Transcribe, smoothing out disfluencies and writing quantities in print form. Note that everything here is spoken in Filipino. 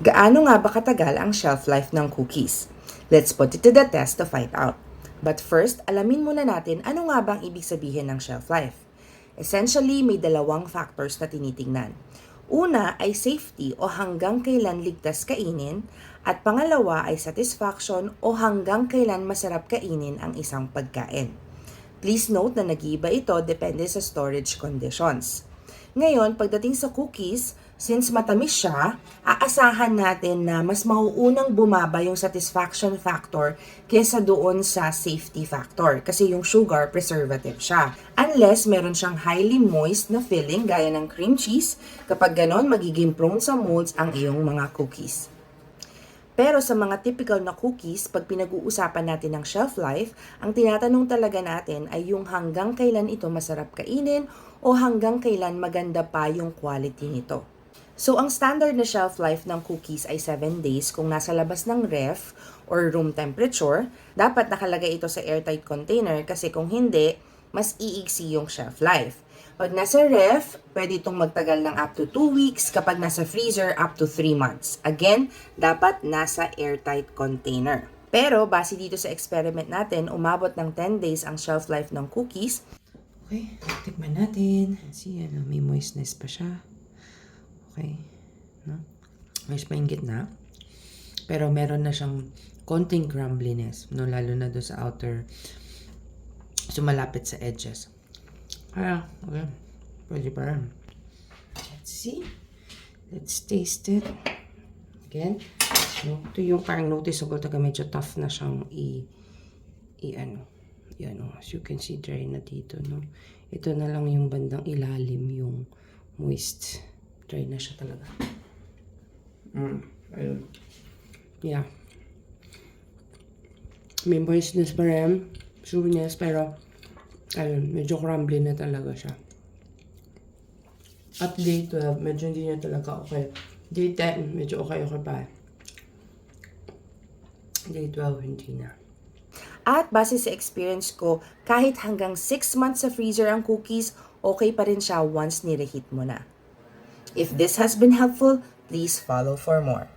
Gaano nga ba katagal ang shelf life ng cookies? Let's put it to the test to find out. But first, alamin muna natin ano nga bang ibig sabihin ng shelf life. Essentially, may dalawang factors na tinitingnan. Una ay safety o hanggang kailan ligtas kainin, at pangalawa ay satisfaction o hanggang kailan masarap kainin ang isang pagkain. Please note na nag-iiba ito depende sa storage conditions. Ngayon, pagdating sa cookies, since matamis siya, aasahan natin na mas mauunang bumaba yung satisfaction factor kesa doon sa safety factor kasi yung sugar preservative siya. Unless meron siyang highly moist na filling gaya ng cream cheese, kapag ganon magiging prone sa molds ang iyong mga cookies. Pero sa mga typical na cookies, pag pinag-uusapan natin ng shelf life, ang tinatanong talaga natin ay yung hanggang kailan ito masarap kainin o hanggang kailan maganda pa yung quality nito. So, ang standard na shelf life ng cookies ay 7 days kung nasa labas ng ref or room temperature. Dapat nakalagay ito sa airtight container kasi kung hindi, mas iigsi yung shelf life. Pag nasa ref, pwede itong magtagal ng up to 2 weeks. Kapag nasa freezer, up to 3 months. Again, dapat nasa airtight container. Pero, base dito sa experiment natin, umabot ng 10 days ang shelf life ng cookies. Okay, tikman natin. See, may moistness pa siya. Okay, no? Mas maingit na. Pero meron na siyang konting crumbliness, no? Lalo na doon sa outer, sumalapit sa edges. Kaya, okay. Pwede pa rin. Let's see. Let's taste it. Again. No? Ito yung parang noticeable taga medyo tough na siyang ano. Yan, oh. As you can see, dry na dito, no? Ito na lang yung bandang ilalim, yung moist. Dry na siya talaga. Ayun. Yeah. May moistness pa rin. Sweetness, pero ayun, medyo crumbly na talaga siya. At day 12, medyo hindi na talaga okay. Day 10, medyo okay pa. Day 12, hindi na. At base sa experience ko, kahit hanggang 6 months sa freezer ang cookies, okay pa rin siya once nireheat mo na. If this has been helpful, please follow for more.